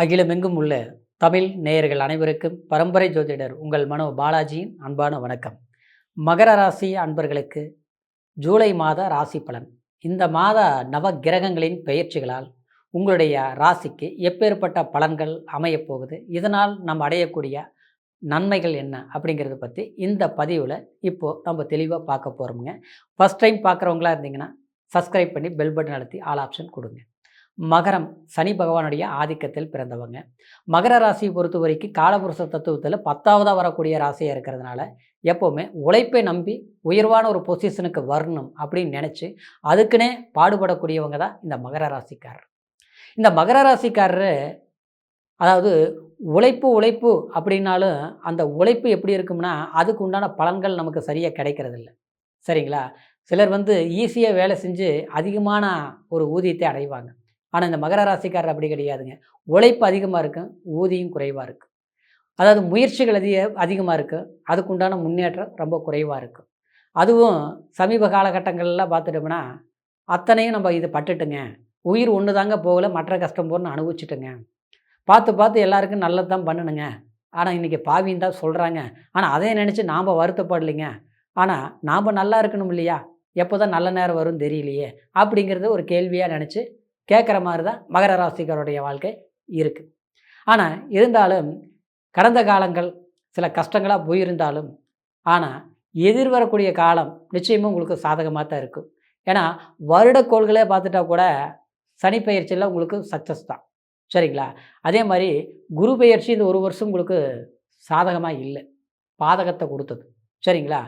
அகிலமெங்கும் உள்ள தமிழ் நேயர்கள் அனைவருக்கும் பரம்பரை ஜோதிடர் உங்கள் மனோ பாலாஜியின் அன்பான வணக்கம். மகர ராசி அன்பர்களுக்கு ஜூலை மாத ராசி பலன். இந்த மாத நவ கிரகங்களின் பெயர்ச்சிகளால் உங்களுடைய ராசிக்கு எப்பேற்பட்ட பலன்கள் அமையப்போகுது, இதனால் நம்ம அடையக்கூடிய நன்மைகள் என்ன அப்படிங்கிறத பற்றி இந்த பதிவில் இப்போது நம்ம தெளிவாக பார்க்க போகிறோமுங்க. ஃபஸ்ட் டைம் பார்க்குறவங்களா இருந்தீங்கன்னா சப்ஸ்கிரைப் பண்ணி பெல் பட்டன் அழுத்தி ஆல் ஆப்ஷன் கொடுங்க. மகரம் சனி பகவானுடைய ஆதிக்கத்தில் பிறந்தவங்க. மகர ராசியை பொறுத்த வரைக்கும் காலபுருஷ தத்துவத்தில் 10ஆவதாக வரக்கூடிய ராசியாக இருக்கிறதுனால எப்போவுமே உழைப்பை நம்பி உயர்வான ஒரு பொசிஷனுக்கு வரணும் அப்படின்னு நினச்சி அதுக்குன்னே பாடுபடக்கூடியவங்க தான் இந்த மகர ராசிக்காரர். இந்த மகர ராசிக்காரர் அதாவது உழைப்பு அப்படின்னாலும் அந்த உழைப்பு எப்படி இருக்கும்னா அதுக்கு உண்டான பலன்கள் நமக்கு சரியாக கிடைக்கிறதில்ல. சரிங்களா? சிலர் ஈஸியாக வேலை செஞ்சு அதிகமான ஒரு ஊதியத்தை அடைவாங்க. ஆனால் இந்த மகர ராசிக்காரர் அப்படி கிடையாதுங்க. உழைப்பு அதிகமாக இருக்கும், ஊதியம் குறைவாக இருக்கும். அதாவது முயற்சிகள் அதிகமாக இருக்கும், அதுக்குண்டான முன்னேற்றம் ரொம்ப குறைவாக இருக்கும். அதுவும் சமீப காலகட்டங்கள்லாம் பார்த்துட்டோம்னா அத்தனையும் நம்ம இது பட்டுட்டுங்க, உயிர் ஒன்று தாங்க போகலை, மற்ற கஷ்டம் போன்னு அனுபவிச்சுட்டுங்க. பார்த்து எல்லாருக்கும் நல்லது தான் பண்ணணுங்க, ஆனால் இன்றைக்கி பாவின்னு தான் சொல்கிறாங்க. ஆனால் அதை நினச்சி நாம் வருத்தப்படலைங்க. ஆனால் நாம் நல்லா இருக்கணும் இல்லையா? எப்போ தான் நல்ல நேரம் வரும்னு தெரியலையே அப்படிங்கிறது ஒரு கேள்வியாக நினச்சி கேட்குற மாதிரி தான் மகர ராசிக்காரருடைய வாழ்க்கை இருக்குது. ஆனால் இருந்தாலும் கடந்த காலங்கள் சில கஷ்டங்களாக போயிருந்தாலும் ஆனால் எதிர்வரக்கூடிய காலம் நிச்சயமாக உங்களுக்கு சாதகமாக தான் இருக்கும். ஏன்னா வருடக்கோள்களே பார்த்துட்டா கூட சனி பயிற்சியில் உங்களுக்கு சக்ஸஸ் தான். சரிங்களா? அதே மாதிரி குரு பயிற்சி இந்த ஒரு வருஷம் உங்களுக்கு சாதகமாக இல்லை, பாதகத்தை கொடுத்தது. சரிங்களா?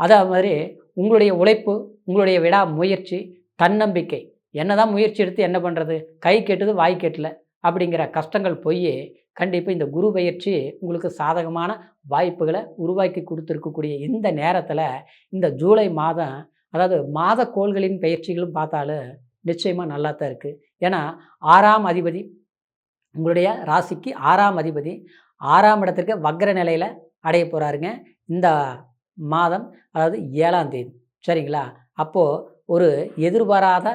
அதே மாதிரி உங்களுடைய உழைப்பு, உங்களுடைய விடாமுயற்சி, தன்னம்பிக்கை, என்னதான் முயற்சி எடுத்து என்ன பண்ணுறது, கை கெட்டுது வாய் கெட்டல அப்படிங்கிற கஷ்டங்கள் போய் கண்டிப்பாக இந்த குரு பயிற்சி உங்களுக்கு சாதகமான வாய்ப்புகளை உருவாக்கி கொடுத்துருக்கக்கூடிய இந்த நேரத்தில் இந்த ஜூலை மாதம், அதாவது மாத கோள்களின் பயிற்சிகளும் பார்த்தாலும் நிச்சயமாக நல்லா தான் இருக்குது. ஏன்னா 6ஆம் அதிபதி உங்களுடைய ராசிக்கு 6ஆம் அதிபதி 6ஆம் இடத்திற்கு வக்ர நிலையில் அடைய போகிறாருங்க இந்த மாதம், அதாவது 7ஆம் தேதி. சரிங்களா? அப்போது ஒரு எதிர்பாராத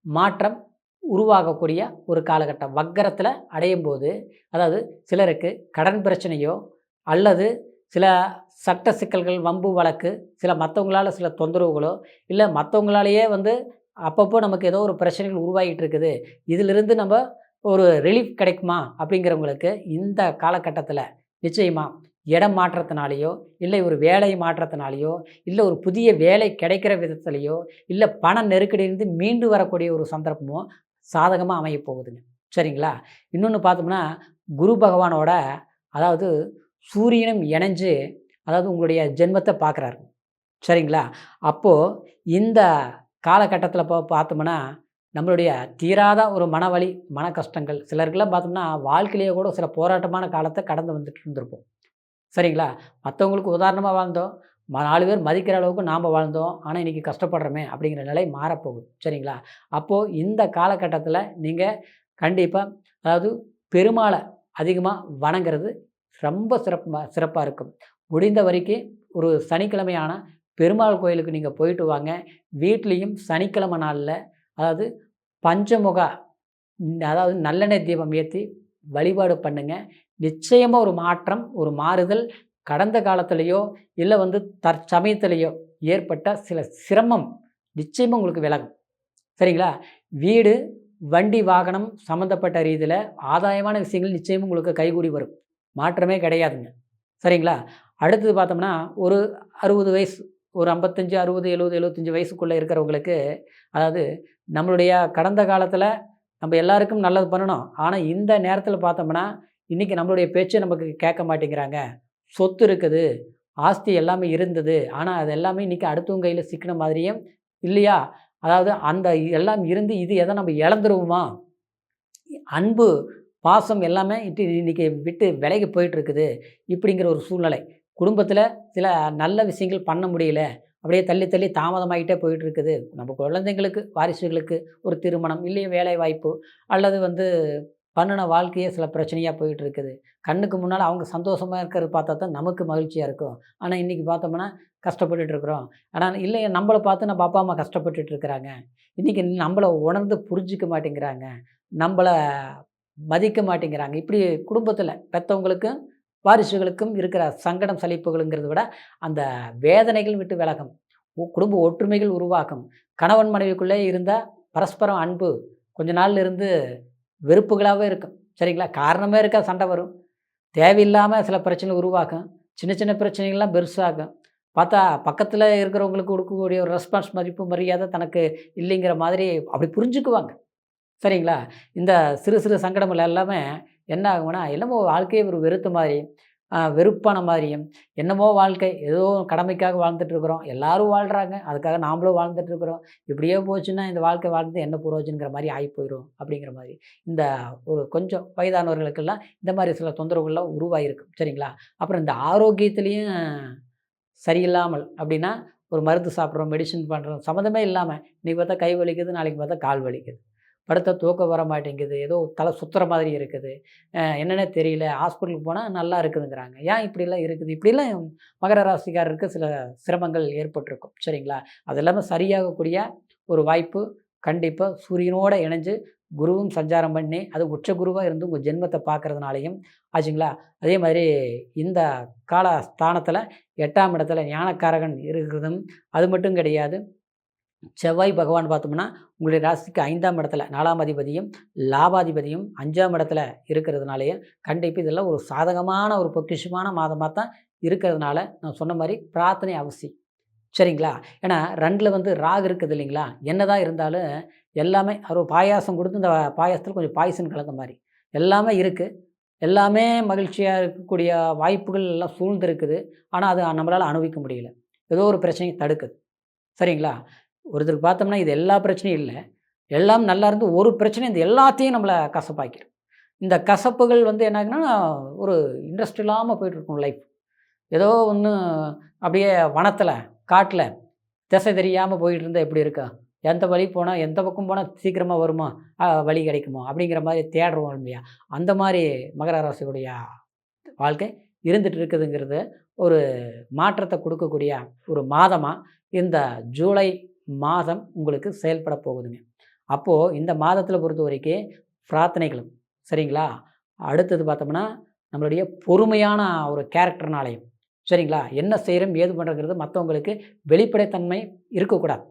மாற்றம் உருவாகக்கூடிய ஒரு காலகட்டம் வக்கரத்தில் அடையும் போது, அதாவது சிலருக்கு கடன் பிரச்சனையோ அல்லது சில சட்ட சிக்கல்கள், வம்பு வழக்கு, சில மற்றவங்களால் சில தொந்தரவுகளோ, இல்லை மற்றவங்களாலேயே அப்பப்போ நமக்கு ஏதோ ஒரு பிரச்சனைகள் உருவாகிட்டு இருக்குது, இதிலிருந்து நம்ம ஒரு ரிலீஃப் கிடைக்குமா அப்படிங்கிறவங்களுக்கு இந்த காலகட்டத்தில் நிச்சயமாக இடம் மாற்றத்தினாலேயோ, இல்லை ஒரு வேலை மாற்றத்தினாலேயோ, இல்லை ஒரு புதிய வேலை கிடைக்கிற விதத்துலையோ, இல்லை பண நெருக்கடியிலிருந்து மீண்டு வரக்கூடிய ஒரு சந்தர்ப்பமோ சாதகமாக அமைய போகுதுங்க. சரிங்களா? இன்னொன்று பார்த்தோம்னா குரு பகவானோட, அதாவது சூரியனும் இணைஞ்சு, அதாவது உங்களுடைய ஜென்மத்தை பார்க்குறாரு. சரிங்களா? அப்போது இந்த காலகட்டத்தில் பார்த்தோம்னா நம்மளுடைய தீராத ஒரு மனவலி, மன கஷ்டங்கள், சிலருக்கெல்லாம் பார்த்தோம்னா வாழ்க்கையிலேயே கூட சில போராட்டமான காலத்தை கடந்து வந்துட்டு இருந்திருப்போம். சரிங்களா? மற்றவங்களுக்கு உதாரணமாக வாழ்ந்தோம், 4 பேர் மதிக்கிற அளவுக்கு நாம் வாழ்ந்தோம். ஆனால் இன்றைக்கி கஷ்டப்படுறோமே அப்படிங்கிற நிலை மாறப்போகுது. சரிங்களா? அப்போது இந்த காலகட்டத்தில் நீங்கள் கண்டிப்பாக, அதாவது பெருமாளை அதிகமாக வணங்குறது ரொம்ப சிறப்பாக இருக்கும். முடிந்த வரைக்கும் ஒரு சனிக்கிழமையான பெருமாள் கோயிலுக்கு நீங்கள் போயிட்டு வாங்க. வீட்லேயும் சனிக்கிழமை நாளில், அதாவது பஞ்சமுக, அதாவது நல்லெண்ணெய் தீபம் ஏற்றி வழிபாடு பண்ணுங்க. நிச்சயமாக ஒரு மாற்றம், ஒரு மாறுதல் கடந்த காலத்திலேயோ இல்லை தற்சமயத்திலேயோ ஏற்பட்ட சில சிரமம் நிச்சயமாக உங்களுக்கு விலகும். சரிங்களா? வீடு, வண்டி, வாகனம் சம்மந்தப்பட்ட ரீதியில் ஆதாயமான விஷயங்கள் நிச்சயமாக உங்களுக்கு கைகூடி வரும், மாற்றமே கிடையாதுங்க. சரிங்களா? அடுத்தது பார்த்தோம்னா ஒரு 60 வயசு, ஒரு 55, 60, 70, 75 வயசுக்குள்ளே இருக்கிறவங்களுக்கு, அதாவது நம்மளுடைய கடந்த காலத்தில் நம்ம எல்லாருக்கும் நல்லது பண்ணணும், ஆனால் இந்த நேரத்தில் பார்த்தோம்னா இன்றைக்கி நம்மளுடைய பேச்சை நமக்கு கேட்க மாட்டேங்கிறாங்க. சொத்து இருக்குது, ஆஸ்தி எல்லாமே இருந்தது, ஆனால் அது எல்லாமே இன்றைக்கி அடுத்தவங்க கையில் சிக்கின மாதிரியும் இல்லையா? அதாவது அந்த எல்லாம் இருந்து இது எதை நம்ம இழந்துருவோமா, அன்பு பாசம் எல்லாமே இன்றைக்கி விட்டு விலகி போயிட்டுருக்குது. இப்படிங்கிற ஒரு சூழ்நிலை, குடும்பத்தில் சில நல்ல விஷயங்கள் பண்ண முடியல, அப்படியே தள்ளி தாமதமாகிட்டே போயிட்டுருக்குது. நம்ம குழந்தைங்களுக்கு, வாரிசுகளுக்கு ஒரு திருமணம், இல்லையே வேலை வாய்ப்பு, அல்லது பண்ணின வாழ்க்கையே சில பிரச்சனையாக போயிட்டுருக்குது. கண்ணுக்கு முன்னால் அவங்க சந்தோஷமாக இருக்கிறத பார்த்தா தான் நமக்கு மகிழ்ச்சியாக இருக்கும். ஆனால் இன்றைக்கி பார்த்தோம்னா கஷ்டப்பட்டுட்ருக்குறோம். ஆனால் இல்லை, நம்மளை பார்த்து நம்ம அப்பா அம்மா கஷ்டப்பட்டுட்ருக்குறாங்க. இன்றைக்கி நம்மளை உணர்ந்து புரிஞ்சிக்க மாட்டேங்கிறாங்க. நம்மளை மதிக்க மாட்டேங்கிறாங்க. இப்படி குடும்பத்தில் பெற்றவங்களுக்கும் வாரிசுகளுக்கும் இருக்கிற சங்கடம் சலிப்புகளுங்கிறத விட அந்த வேதனைகள் விட்டு விலகும், குடும்ப ஒற்றுமைகள் உருவாகும். கணவன் மனைவிக்குள்ளே இருந்த பரஸ்பரம் அன்பு கொஞ்ச நாள்ல இருந்து வெறுப்புகளாகவே இருக்கும். சரிங்களா? காரணமே இருக்கா சண்டை வரும். தேவையில்லாமல் சில பிரச்சனைகள் உருவாகும். சின்ன சின்ன பிரச்சனைகள்லாம் பெருசாகும். பார்த்தா பக்கத்தில் இருக்கிறவங்களுக்கு கொடுக்கக்கூடிய ஒரு ரெஸ்பான்ஸ் மதிப்பு மரியாதை தனக்கு இல்லைங்கிற மாதிரி அப்படி புரிஞ்சுக்குவாங்க. சரிங்களா? இந்த சிறு சிறு சங்கடங்கள் எல்லாமே என்ன ஆகும்னா, என்னமோ வாழ்க்கையே ஒரு வெறுத்த மாதிரி, வெறுப்பான மாதிரியும், என்னமோ வாழ்க்கை ஏதோ கடமைக்காக வாழ்ந்துட்டுருக்குறோம். எல்லாரும் வாழ்கிறாங்க, அதுக்காக நாமளும் வாழ்ந்துட்டுருக்குறோம். இப்படியே போச்சுன்னா இந்த வாழ்க்கை வாழ்ந்து என்ன பிரயோஜனங்கிற மாதிரி ஆகி போயிடும் அப்படிங்கிற மாதிரி. இந்த ஒரு கொஞ்சம் வயதானவர்களுக்கெல்லாம் இந்த மாதிரி சில தொந்தரவுகள்லாம் உருவாகிருக்கும். சரிங்களா? அப்புறம் இந்த ஆரோக்கியத்திலையும் சரியில்லாமல் அப்படின்னா, ஒரு மருந்து சாப்பிட்றோம், மெடிசின் பண்ணுறோம், சம்மந்தமே இல்லாமல் இன்றைக்கி பார்த்தா கை வலிக்குது, நாளைக்கு பார்த்தா கால் வலிக்குது. படுத்தா தூக்கம் வர மாட்டேங்குது, ஏதோ தலை சுற்றுற மாதிரி இருக்குது, என்னன்னே தெரியல, ஹாஸ்பிட்டலுக்கு போனால் நல்லா இருக்குதுங்கிறாங்க. ஏன் இப்படிலாம் இருக்குது? இப்படிலாம் மகர ராசிக்காரருக்கு சில சிரமங்கள் ஏற்பட்டிருக்கும். சரிங்களா? அது எல்லாமே சரியாகக்கூடிய ஒரு வாய்ப்பு கண்டிப்பாக சூரியனோடு இணைஞ்சு குருவும் சஞ்சாரம் பண்ணி, அது உச்ச குருவாக இருந்து உங்கள் ஜென்மத்தை பார்க்குறதுனாலையும் ஆச்சுங்களா? அதே மாதிரி இந்த கால ஸ்தானத்தில் 8ஆம் இடத்துல ஞானக்காரகன் இருக்கிறதும் அது மட்டும் கிடையாது. செவ்வாய் பகவான் பார்த்தோம்னா உங்களுடைய ராசிக்கு 5ஆம் இடத்துல 4ஆம் அதிபதியும் லாபாதிபதியும் 5ஆம் இடத்துல இருக்கிறதுனாலேயே கண்டிப்பாக இதெல்லாம் ஒரு சாதகமான ஒரு பொக்கிஷமான மாதமாக தான் இருக்கிறதுனால நான் சொன்ன மாதிரி பிரார்த்தனை அவசியம். சரிங்களா? ஏன்னா 2ல் வந்து ராகு இருக்குது இல்லைங்களா? என்னதான் இருந்தாலும் எல்லாமே ஒரு பாயாசம் கொடுத்து இந்த பாயாசத்தில் கொஞ்சம் பாய்சன் கலந்த மாதிரி எல்லாமே இருக்குது. எல்லாமே மகிழ்ச்சியாக இருக்கக்கூடிய வாய்ப்புகள் எல்லாம் சூழ்ந்திருக்குது. ஆனால் அது நம்மளால் அனுபவிக்க முடியல. ஏதோ ஒரு பிரச்சனையை தடுக்குது. சரிங்களா? ஒருத்தருக்கு பார்த்தோம்னா இது எல்லா பிரச்சனையும் இல்லை. எல்லாம் நல்லா இருந்து ஒரு பிரச்சனை இந்த எல்லாத்தையும் நம்மளை கசப்பாக்கிடும். இந்த கசப்புகள் வந்து என்ன ஆகுன்னா, ஒரு இன்ட்ரெஸ்ட் இல்லாமல் போயிட்டுருக்கும் லைஃப். ஏதோ ஒன்று அப்படியே வனத்தில், காட்டில் திசை தெரியாமல் போயிட்டு இருந்தால் எப்படி இருக்கா? எந்த வழி போனால் எந்த பக்கம் போனால் சீக்கிரமாக வருமா? வழி கிடைக்குமோ? அப்படிங்கிற மாதிரி தேடுறோம் இல்லையா? அந்த மாதிரி மகர ராசியுடைய வாழ்க்கை இருந்துட்டு இருக்குதுங்கிறது ஒரு மாற்றத்தை கொடுக்கக்கூடிய ஒரு மாதமாக இந்த ஜூலை மாதம் உங்களுக்கு செயல்பட போகுதுங்க. அப்போது இந்த மாதத்தில் பொறுத்த வரைக்கும் பிரார்த்தனைகளும் சரிங்களா? அடுத்தது பார்த்தோம்னா நம்மளுடைய பொறுமையான ஒரு கேரக்டர்னாலையும் சரிங்களா? என்ன செய்கிறோம் ஏது பண்ணுறங்கிறது மற்றவங்களுக்கு வெளிப்படைத்தன்மை இருக்கக்கூடாது.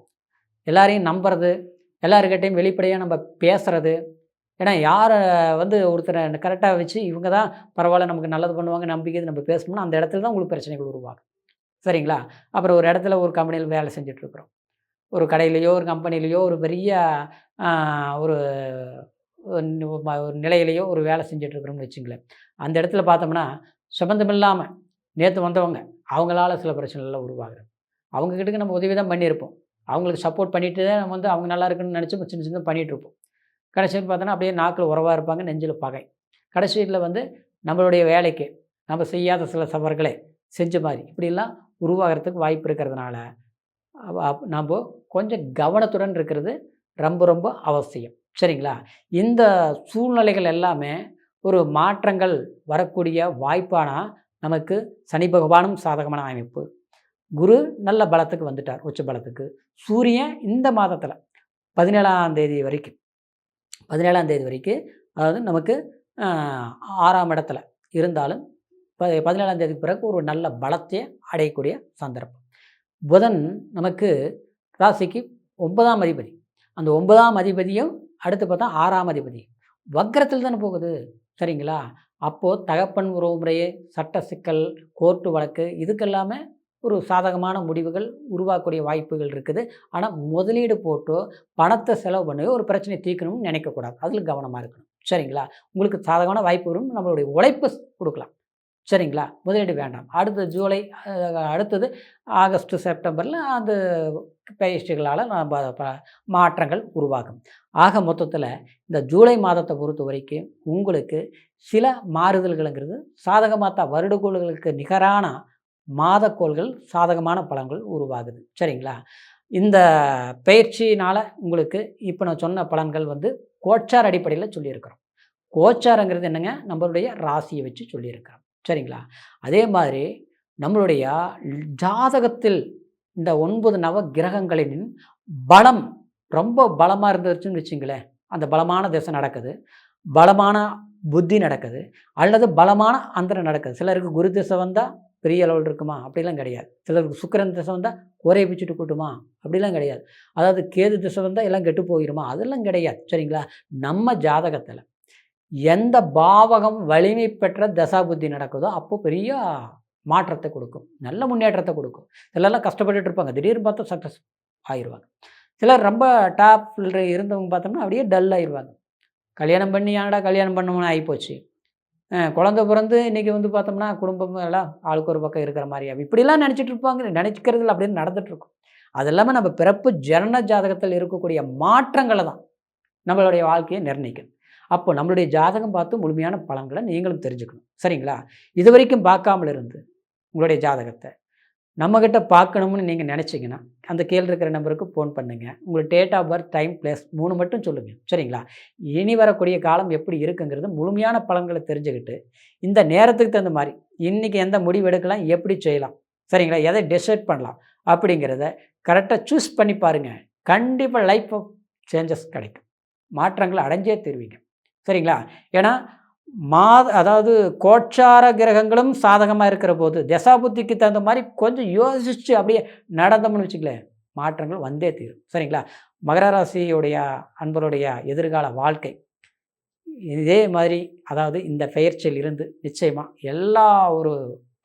எல்லாரையும் நம்புறது, எல்லாருக்கிட்டையும் வெளிப்படையாக நம்ம பேசுகிறது. ஏன்னா யாரை வந்து ஒருத்தரை கரெக்டாக வச்சு இவங்க தான் பரவாயில்ல நமக்கு நல்லது பண்ணுவாங்க நம்பிக்கை நம்ம பேசணும்னா அந்த இடத்துல தான் உங்களுக்கு பிரச்சனைகள் உருவாகும். சரிங்களா? அப்புறம் ஒரு இடத்துல ஒரு கம்பெனியில் வேலை செஞ்சிட்ருக்குறோம். ஒரு கடையிலையோ ஒரு கம்பெனிலேயோ ஒரு பெரிய ஒரு ஒரு நிலையிலையோ ஒரு வேலை செஞ்சிட்ருக்குறோம்னு வச்சுங்களேன். அந்த இடத்துல பார்த்தோம்னா சம்மந்தமில்லாமல் நேற்று வந்தவங்க அவங்களால சில பிரச்சனைகள்லாம் உருவாகுது. அவங்கக்கிட்டக்கு நம்ம உதவி தான் பண்ணியிருப்போம். அவங்களுக்கு சப்போர்ட் பண்ணிட்டு தான் நம்ம வந்து அவங்க நல்லா இருக்குன்னு நினச்சி சின்ன சின்ன பண்ணிகிட்ருப்போம். கடைசியில் பார்த்தோன்னா அப்படியே நாக்கில் உறவாக இருப்பாங்க, நெஞ்சில் பகை. கடைசியில் வந்து நம்மளுடைய வேலைக்கு நம்ம செய்யாத சில தவறுகளை செஞ்ச மாதிரி இப்படிலாம் உருவாகிறதுக்கு வாய்ப்பு இருக்கிறதுனால நம்ம கொஞ்சம் கவனத்துடன் இருக்கிறது ரொம்ப ரொம்ப அவசியம். சரிங்களா? இந்த சூழ்நிலைகள் எல்லாமே ஒரு மாற்றங்கள் வரக்கூடிய வாய்ப்பானா நமக்கு சனி பகவானும் சாதகமான அமைப்பு. குரு நல்ல பலத்துக்கு வந்துட்டார், உச்ச பலத்துக்கு. சூரியன் இந்த மாதத்தில் 17ஆம் தேதி வரைக்கும் 17ஆம் தேதி வரைக்கும் அதாவது நமக்கு 6ஆம் இடத்துல இருந்தாலும் 17ஆம் தேதிக்கு பிறகு ஒரு நல்ல பலத்தை அடையக்கூடிய சந்தர்ப்பம். புதன் நமக்கு ராசிக்கு 9ஆம் அதிபதி. அந்த 9ஆம் அதிபதியும் அடுத்து பார்த்தா 6ஆம் அதிபதி வக்ரத்தில் தானே போகுது. சரிங்களா? அப்போது தகப்பன் உறவு முறையே, சட்ட சிக்கல், கோர்ட்டு வழக்கு இதுக்கெல்லாமே ஒரு சாதகமான முடிவுகள் உருவாக்கக்கூடிய வாய்ப்புகள் இருக்குது. ஆனால் முதலீடு போட்டோ பணத்தை செலவு பண்ணியோ ஒரு பிரச்சனையை தீர்க்கணும்னு நினைக்கக்கூடாது. அதில் கவனமாக இருக்கணும். சரிங்களா? உங்களுக்கு சாதகமான வாய்ப்பு வரும். நம்மளுடைய உழைப்பு கொடுக்கலாம். சரிங்களா? முதலீடு வேண்டாம். அடுத்தது ஆகஸ்ட், செப்டம்பரில் அந்த பயிற்சிகளால் நம்ம மாற்றங்கள் உருவாகும். ஆக மொத்தத்தில் இந்த ஜூலை மாதத்தை பொறுத்த வரைக்கும் உங்களுக்கு சில மாறுதல்கள்ங்கிறது சாதகமாக தான் வருடக்கோள்களுக்கு நிகரான மாதக்கோள்கள் சாதகமான பலன்கள் உருவாகுது. சரிங்களா? இந்த பயிற்சியினால் உங்களுக்கு இப்போ நான் சொன்ன பலன்கள் வந்து கோச்சார் அடிப்படையில் சொல்லியிருக்கிறோம். கோச்சாரங்கிறது என்னங்க? நம்மளுடைய ராசியை வச்சு சொல்லியிருக்கிறோம். சரிங்களா? அதே மாதிரி நம்மளுடைய ஜாதகத்தில் இந்த 9 நவ கிரகங்களின் பலம் ரொம்ப பலமாக இருந்துச்சுன்னு வச்சுங்களேன், அந்த பலமான திசை நடக்குது. பலமான புத்தி நடக்குது, அல்லது பலமான அந்தரம் நடக்குது. சிலருக்கு குரு திசை வந்தால் பெரிய அளவில் இருக்குமா? அப்படிலாம் கிடையாது. சிலருக்கு சுக்கிரன் திசை வந்தால் ஒரே பிச்சுட்டு கூட்டுமா? அப்படிலாம் கிடையாது. அதாவது கேது திசை வந்தால் எல்லாம் கெட்டு போயிருமா? அதெல்லாம் கிடையாது. சரிங்களா? நம்ம ஜாதகத்தில் எந்த பாவகம் வலிமை பெற்ற தசாபுத்தி நடக்குதோ அப்போ பெரிய மாற்றத்தை கொடுக்கும், நல்ல முன்னேற்றத்தை கொடுக்கும். சிலர்லாம் கஷ்டப்பட்டுட்டு இருப்பாங்க, திடீர்னு பார்த்தா சக்ஸஸ் ஆயிடுவாங்க. சிலர் ரொம்ப டாப்பில் இருந்தவங்க பார்த்தோம்னா அப்படியே டல் ஆயிடுவாங்க. கல்யாணம் பண்ணி ஏன்டா கல்யாணம் பண்ணணும்னு ஆகிப்போச்சு, குழந்தை பிறந்து இன்றைக்கி வந்து பார்த்தோம்னா குடும்பம் எல்லாம் ஆளுக்கு ஒரு பக்கம் இருக்கிற மாதிரியா இப்படிலாம் நினச்சிட்டு இருப்பாங்க. நினைக்கிறதுல அப்படின்னு நடந்துகிட்ருக்கும். அது எல்லாமே நம்ம பிறப்பு ஜனன ஜாதகத்தில் இருக்கக்கூடிய மாற்றங்களை தான் நம்மளுடைய வாழ்க்கையை நிர்ணயிக்கும். அப்போ நம்மளுடைய ஜாதகம் பார்த்து முழுமையான பலன்களை நீங்களும் தெரிஞ்சுக்கணும். சரிங்களா? இது வரைக்கும் பார்க்காமல் இருந்து உங்களுடைய ஜாதகத்தை நம்மக்கிட்ட பார்க்கணும்னு நீங்கள் நினச்சிங்கன்னா அந்த கீழே இருக்கிற நம்பருக்கு ஃபோன் பண்ணுங்கள். உங்களுக்கு date of birth, time, place 3 மட்டும் சொல்லுங்கள். சரிங்களா? இனி வரக்கூடிய காலம் எப்படி இருக்குங்கிறது முழுமையான பலன்களை தெரிஞ்சுக்கிட்டு இந்த நேரத்துக்கு தகுந்த மாதிரி இன்றைக்கி எந்த முடிவு எடுக்கலாம், எப்படி செய்யலாம், சரிங்களா, எதை டிசைட் பண்ணலாம் அப்படிங்கிறத கரெக்டாக சூஸ் பண்ணி பாருங்கள். கண்டிப்பாக லைஃப் சேஞ்சஸ் கிடைக்கும், மாற்றங்களை அடைஞ்சே தருவீங்க. சரிங்களா? ஏன்னா அதாவது கோட்சார கிரகங்களும் சாதகமாக இருக்கிற போது தசாபுத்திக்கு தகுந்த மாதிரி கொஞ்சம் யோசித்து அப்படியே நடந்தோம்னு வச்சுக்கலேன், மாற்றங்கள் வந்தே தீரும். சரிங்களா? மகர ராசியுடைய அன்பருடைய எதிர்கால வாழ்க்கை இதே மாதிரி, அதாவது இந்த பெயர்ச்சியில் இருந்து நிச்சயமாக எல்லா ஒரு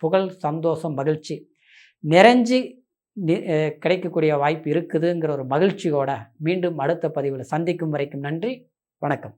புகழ், சந்தோஷம், மகிழ்ச்சி நிறைஞ்சி கிடைக்கக்கூடிய வாய்ப்பு இருக்குதுங்கிற ஒரு மகிழ்ச்சியோட மீண்டும் அடுத்த பதிவில் சந்திக்கும் வரைக்கும் நன்றி, வணக்கம்.